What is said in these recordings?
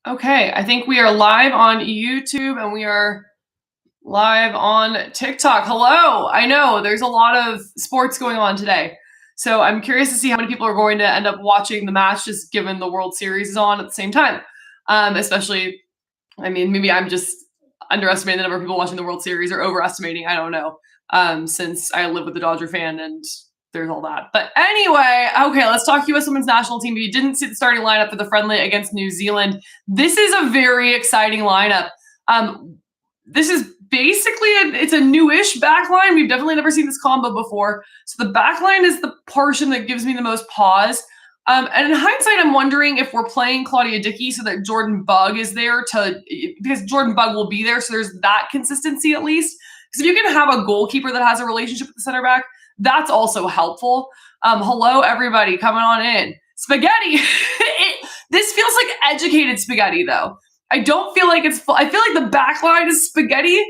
Okay, I think we are live on YouTube and we are live on TikTok. Hello. I know there's a lot of sports going on today. So I'm curious to see how many people are going to end up watching the match just given the World Series is on at the same time. Especially, I mean, maybe I'm just underestimating the number of people watching the World Series or overestimating. I don't know. Since I live with a Dodger fan and there's all that. But anyway, okay, let's talk U.S. Women's National Team. If you didn't see the starting lineup for the friendly against New Zealand, this is a very exciting lineup. This is basically it's a newish backline. We've definitely never seen this combo before. So the backline is the portion that gives me the most pause. And in hindsight, I'm wondering if we're playing Claudia Dickey so that Jordan Bugg is there because Jordan Bugg will be there. So there's that consistency at least. Because if you can have a goalkeeper that has a relationship with the center back, that's also helpful. Hello, everybody, coming on in. Spaghetti. This feels like educated spaghetti, though. I don't feel like I feel like the back line is spaghetti,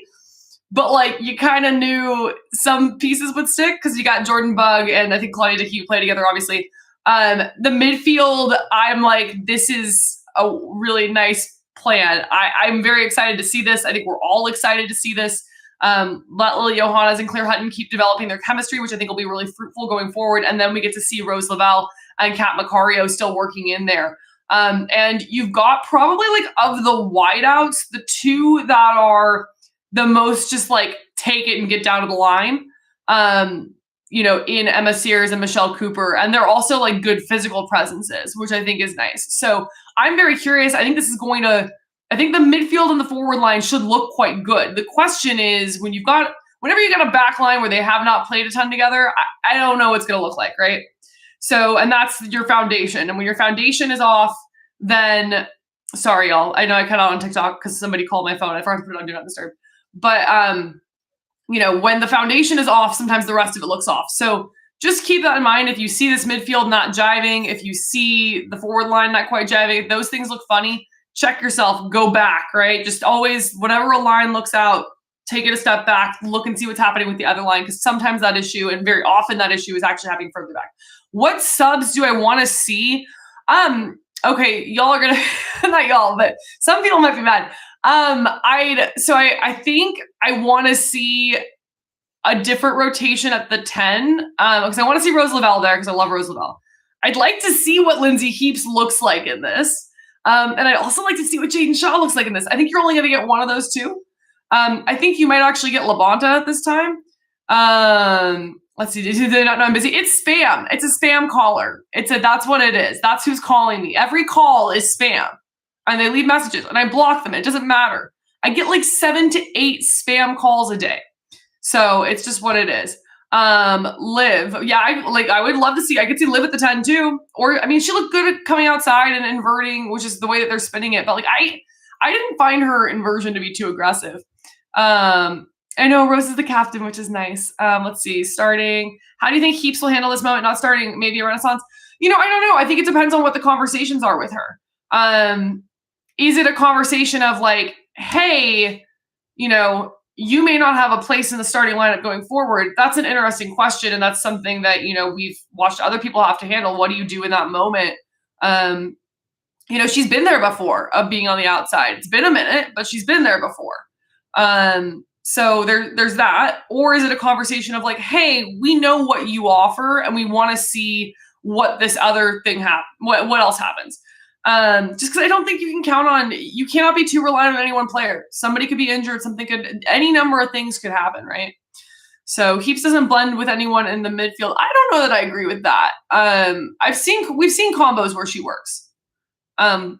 but like you kind of knew some pieces would stick because you got Jordan Bugg and I think Claudia Dickey play together, obviously. The midfield, I'm like, this is a really nice plan. I'm very excited to see this. I think we're all excited to see this. Let Lily Johannes and Claire Hutton keep developing their chemistry, which I think will be really fruitful going forward. And then we get to see Rose Lavelle and Kat Macario still working in there. And you've got probably like of the wideouts, the two that are the most just like take it and get down to the line. In Emma Sears and Michelle Cooper. And they're also like good physical presences, which I think is nice. So I'm very curious. I think the midfield and the forward line should look quite good. The question is whenever you got a back line where they have not played a ton together, I don't know what's going to look like, right? So, and that's your foundation. And when your foundation is off, then sorry, y'all. I know I cut out on TikTok because somebody called my phone. I forgot to put it on Do Not Disturb. But when the foundation is off, sometimes the rest of it looks off. So just keep that in mind. If you see this midfield not jiving, if you see the forward line not quite jiving, if those things look funny, check yourself, go back, right? Just always, whenever a line looks out, take it a step back, look and see what's happening with the other line, because sometimes that issue, and very often that issue, is actually happening further back. What subs do I want to see? Okay, y'all are gonna not y'all, but some people might be mad. I think I want to see a different rotation at the 10 because I want to see Rose Lavelle there because I love Rose Lavelle. I'd like to see what Lindsay Heaps looks like in this. And I'd also like to see what Jaden Shaw looks like in this. I think you're only going to get one of those two. I think you might actually get Labonta at this time. Let's see. They're not know I'm busy. It's spam. It's a spam caller. That's what it is. That's who's calling me. Every call is spam. And they leave messages and I block them. It doesn't matter. I get like 7 to 8 spam calls a day. So it's just what it is. Liv. Yeah, I would love to see. I could see Liv at the 10 too. Or I mean, she looked good at coming outside and inverting, which is the way that they're spinning it. But like I didn't find her inversion to be too aggressive. I know Rose is the captain, which is nice. Let's see. Starting. How do you think Heaps will handle this moment? Not starting, maybe a Renaissance. I don't know. I think it depends on what the conversations are with her. Is it a conversation of like, hey, you may not have a place in the starting lineup going forward? That's an interesting question. And that's something that, we've watched other people have to handle. What do you do in that moment? She's been there before of being on the outside. It's been a minute, but she's been there before. So there's that. Or is it a conversation of like, hey, we know what you offer and we want to see what this other thing what else happens. Just because I don't think you cannot be too reliant on any one player. Somebody could be injured, any number of things could happen, right? So Heaps doesn't blend with anyone in the midfield. I don't know that I agree with that. We've seen combos where she works. And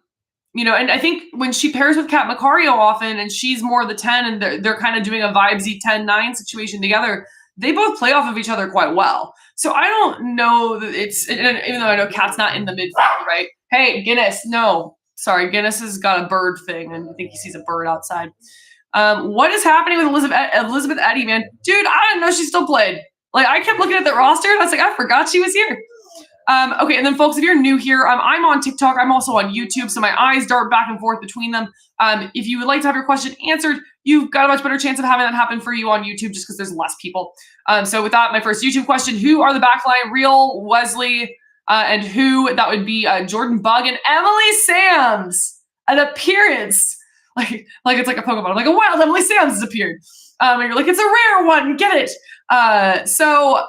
I think when she pairs with Kat Macario often, and she's more the 10, and they're kind of doing a vibesy 10-9 situation together, they both play off of each other quite well. So I don't know that even though I know Kat's not in the midfield, right? Hey, Guinness, no. Sorry, Guinness has got a bird thing, and I think he sees a bird outside. What is happening with Elizabeth Eddy, man? Dude, I didn't know she still played. Like, I kept looking at the roster, and I was like, I forgot she was here. Okay, and then folks, if you're new here, I'm on TikTok. I'm also on YouTube, so my eyes dart back and forth between them. If you would like to have your question answered, you've got a much better chance of having that happen for you on YouTube just because there's less people. So with that, my first YouTube question, who are the backline? Real, Wesley, and who? That would be Jordan Bugg and Emily Sams. an appearance. Like it's like a Pokemon. I'm like, a wild Emily Sams has appeared. And you're like, it's a rare one. Get it. Look,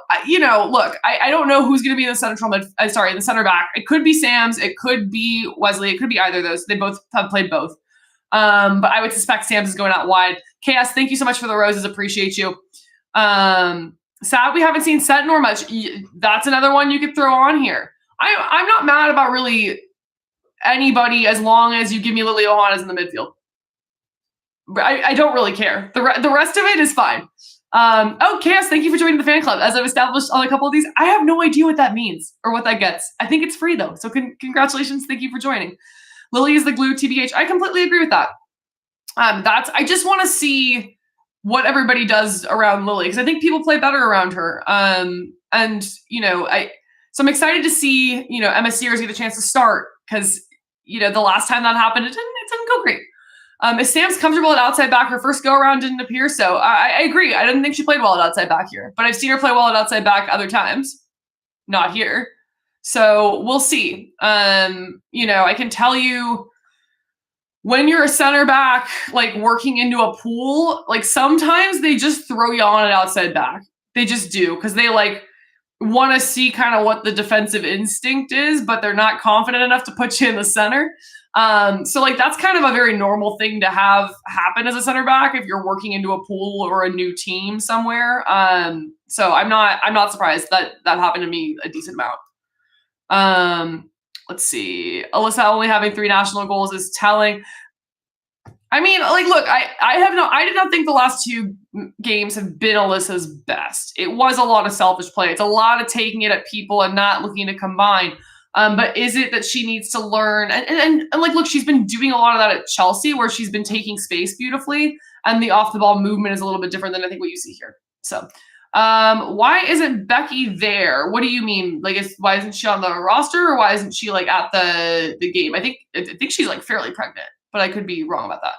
I don't know who's going to be in the the center back. It could be Sams. It could be Wesley. It could be either of those. They both have played both. But I would suspect Sams is going out wide. KS, thank you so much for the roses. Appreciate you. Sad we haven't seen Setnor much. That's another one you could throw on here. I'm not mad about really anybody as long as you give me Lily Johannes in the midfield. I don't really care. The rest of it is fine. KS, thank you for joining the fan club. As I've established on a couple of these, I have no idea what that means or what that gets. I think it's free though. So congratulations. Thank you for joining. Lily is the glue, TBH. I completely agree with that. I just want to see what everybody does around Lily, because I think people play better around her. So I'm excited to see, Emma Sears get a chance to start, because, the last time that happened, it didn't go great. Is Sam's comfortable at outside back? Her first go around didn't appear so. I agree. I didn't think she played well at outside back here, but I've seen her play well at outside back other times. Not here. So we'll see. I can tell you, when you're a center back, like working into a pool, like sometimes they just throw you on at outside back. They just do, because they want to see kind of what the defensive instinct is, but they're not confident enough to put you in the center. So that's kind of a very normal thing to have happen as a center back if you're working into a pool or a new team somewhere. So I'm not surprised that happened to me a decent amount. Let's see. Alyssa only having 3 national goals is telling. I mean, look, I did not think the last 2 games have been Alyssa's best. It was a lot of selfish play. It's a lot of taking it at people and not looking to combine. But is it that she needs to learn? And look, she's been doing a lot of that at Chelsea, where she's been taking space beautifully, and the off the ball movement is a little bit different than I think what you see here. So, why isn't Becky there? What do you mean? Why isn't she on the roster, or why isn't she at the game? I think she's fairly pregnant, but I could be wrong about that.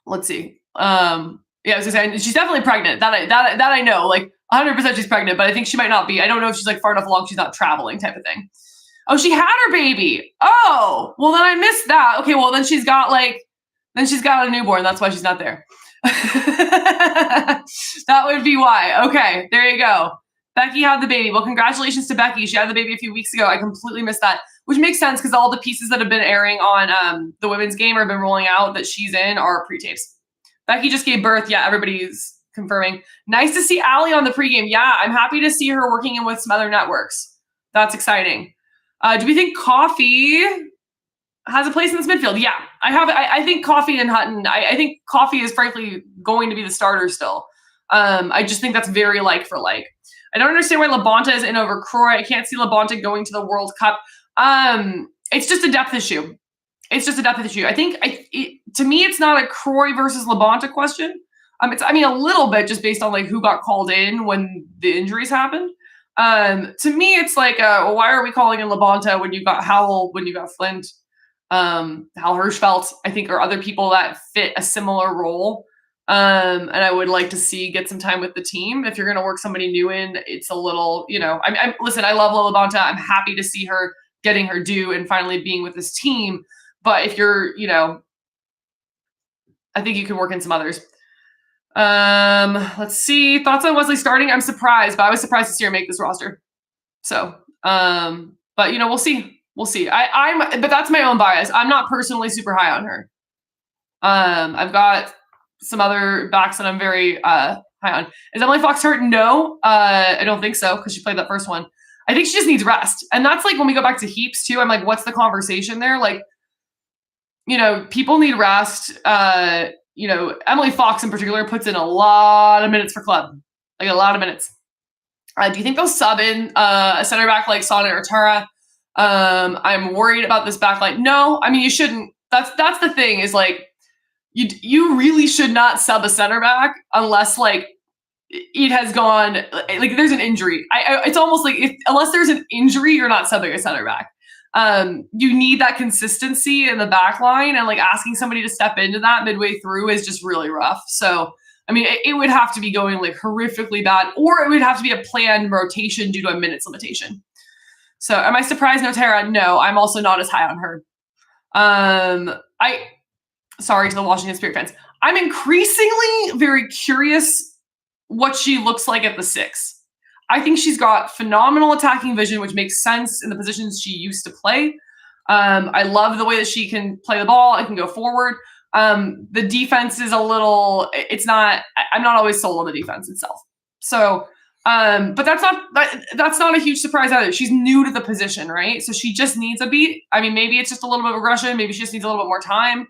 Let's see. Yeah, I was gonna say she's definitely pregnant. That I know. 100% she's pregnant, but I think she might not be. I don't know if she's far enough along she's not traveling type of thing. Oh, she had her baby. Oh, well then I missed that. Okay, well then she's got a newborn. That's why she's not there. That would be why. Okay, there you go. Becky had the baby. Well, congratulations to Becky. She had the baby a few weeks ago. I completely missed that, which makes sense because all the pieces that have been airing on the women's game or have been rolling out that she's in are pre-tapes. Becky just gave birth. Yeah, everybody's confirming. Nice to see Allie on the pregame. Yeah, I'm happy to see her working in with some other networks. That's exciting. Do we think Coffee has a place in this midfield? Yeah, I think Coffee and Hutton. I think Coffee is frankly going to be the starter still. I just think that's very like for like. I don't understand why Labonta is in over Croy. I can't see Labonta going to the World Cup. It's just a depth issue. I think to me, it's not a Croy versus Labonta question. A little bit just based on who got called in when the injuries happened. To me, it's why are we calling in Labonta when you got Howell, when you got Flint, Hal Hirschfeld, I think, or other people that fit a similar role. And I would like to see get some time with the team. If you're going to work somebody new in, it's a little, listen, I love Lola Bonta. I'm happy to see her getting her due and finally being with this team. But if you're, I think you can work in some others. Let's see. Thoughts on Wesley starting? I'm surprised, but I was surprised to see her make this roster. So, but we'll see. But that's my own bias. I'm not personally super high on her. I've got some other backs that I'm very high on. Is Emily Fox hurt? No, I don't think so, because she played that first one. I think she just needs rest. And that's when we go back to heaps too, I'm like, what's the conversation there? People need rest. Emily Fox in particular puts in a lot of minutes for club, a lot of minutes. Do you think they'll sub in a center back like Sana or Tara? I'm worried about this back line. No, you shouldn't. That's the thing is you really should not sub a center back unless it has gone there's an injury. It's almost unless there's an injury, you're not subbing a center back. You need that consistency in the back line, and asking somebody to step into that midway through is just really rough. So, it would have to be going horrifically bad, or it would have to be a planned rotation due to a minutes limitation. So am I surprised no Tara? No, I'm also not as high on her. Sorry to the Washington Spirit fans. I'm increasingly very curious what she looks like at the 6. I think she's got phenomenal attacking vision, which makes sense in the positions she used to play. I love the way that she can play the ball and can go forward. The defense is a little, I'm not always sold on the defense itself. So, but that's not a huge surprise either. She's new to the position, right? So she just needs a beat. I mean, maybe it's just a little bit of aggression. Maybe she just needs a little bit more time.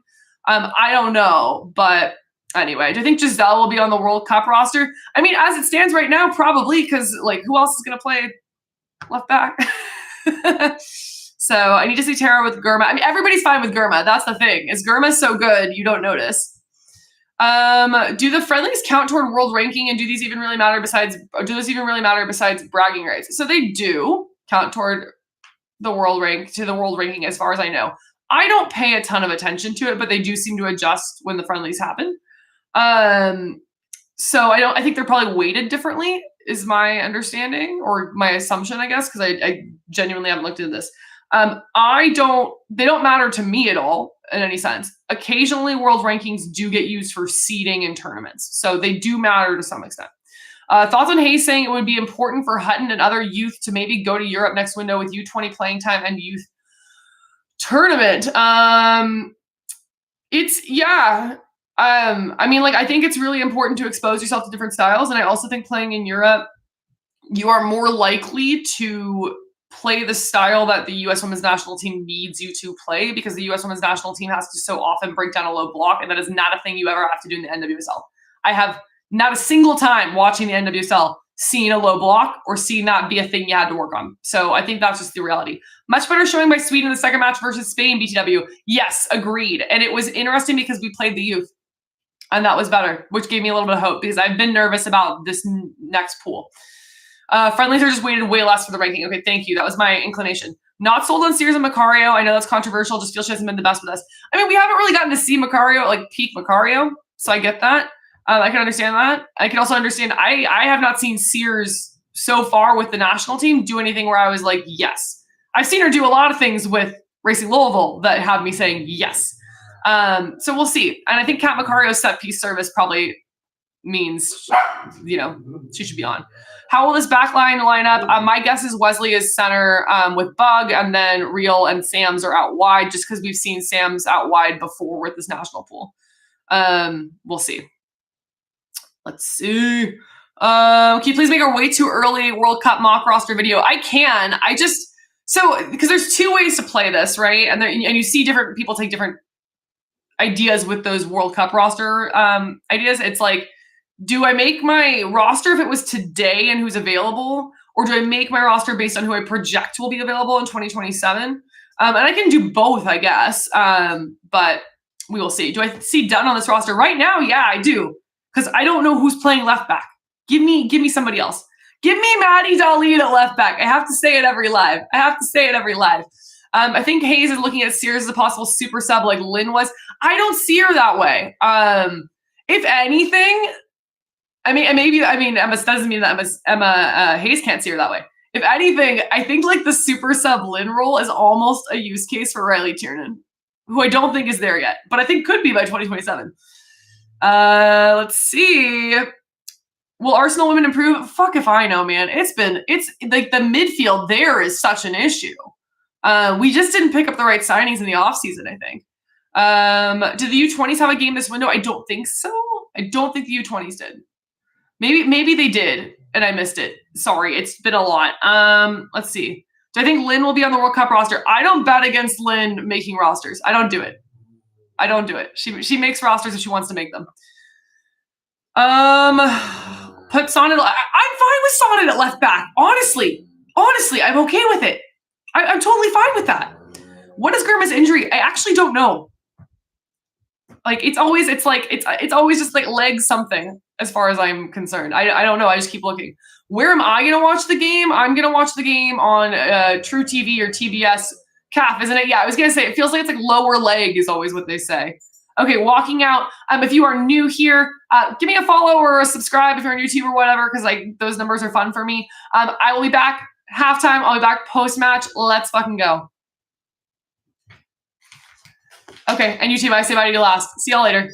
I don't know, but anyway, do you think Giselle will be on the World Cup roster? I mean, as it stands right now, probably, because like who else is going to play left back? So I need to see Tara with Gurma. I mean, everybody's fine with Gurma. That's the thing. Is Gurma so good you don't notice? Do the friendlies count toward world ranking, and do these even really matter besides bragging rights? So they do count toward the world ranking as far as I know. I don't pay a ton of attention to it, but they do seem to adjust when the friendlies happen. So I think they're probably weighted differently, is my understanding or my assumption, I guess, because I genuinely haven't looked into this. They don't matter to me at all in any sense. Occasionally world rankings do get used for seeding in tournaments. So they do matter to some extent. Thoughts on Hayes saying it would be important for Hutton and other youth to maybe go to Europe next window with U20 playing time and youth tournament. I mean, like, I think it's really important to expose yourself to different styles. And I also think playing in Europe, you are more likely to play the style that the U.S. women's national team needs you to play, because the U.S. women's national team has to so often break down a low block. And that is not a thing you ever have to do in the NWSL. I have not a single time watching the NWSL seen a low block or seen that be a thing you had to work on. So I think that's just the reality. Much better showing by Sweden in the second match versus Spain, BTW. Yes, agreed. And it was interesting because we played the youth, and that was better, which gave me a little bit of hope, because I've been nervous about this next pool. Friendlies are just weighted way less for the ranking. Okay, thank you. That was my inclination. Not sold on Sears and Macario. I know that's controversial. Just feel she hasn't been the best with us. I mean, we haven't really gotten to see Macario at like peak Macario, so I get that. I can understand that. I can also understand I have not seen Sears so far with the national team do anything where I was like, yes. I've seen her do a lot of things with Racing Louisville that have me saying yes. So we'll see. And I think Kat Macario's set piece service probably means, she should be on. How will this back line line up? My guess is Wesley is center with Bug, and then Real and Sam's are out wide, just because we've seen Sam's out wide before with this national pool. We'll see. Let's see. Can you please make a way too early World Cup mock roster video? I can. Because there's two ways to play this, right? And you see different people take different ideas with those World Cup roster ideas. It's like, do I make my roster if it was today and who's available? Or do I make my roster based on who I project will be available in 2027? And I can do both, I guess. But we will see. Do I see Dunn on this roster right now? Yeah, I do. Because I don't know who's playing left back. Give me somebody else. Give me Maddie Dahlin at left back. I have to say it every live. I think Hayes is looking at Sears as a possible super sub like Lynn was. I don't see her that way. If anything, Emma doesn't mean that Emma Hayes can't see her that way. If anything, I think like the super sub Lynn role is almost a use case for Riley Tiernan, who I don't think is there yet, but I think could be by 2027. Let's see. Will Arsenal women improve? Fuck if I know, man. It's like the midfield there is such an issue. We just didn't pick up the right signings in the offseason, I think. Did the U20s have a game this window? I don't think so. I don't think the U20s did. Maybe they did, and I missed it. Sorry, it's been a lot. Let's see. Do I think Lynn will be on the World Cup roster? I don't bet against Lynn making rosters. I don't do it. She makes rosters if she wants to make them. Put Sonnet. I'm fine with Sonnet at left back. Honestly, I'm okay with it. I'm totally fine with that. What is Gurma's injury? I actually don't know. Like it's always just like leg something as far as I'm concerned. I don't know. I just keep looking. Where am I gonna watch the game? I'm gonna watch the game on True TV or TBS calf, isn't it? Yeah, I was gonna say it feels like it's like lower leg is always what they say. Okay, walking out. If you are new here, give me a follow or a subscribe if you're a YouTube or whatever, because like those numbers are fun for me. I will be back halftime. I'll be back post match. Let's fucking go. Okay, and you team, I say bye to you last. See y'all later.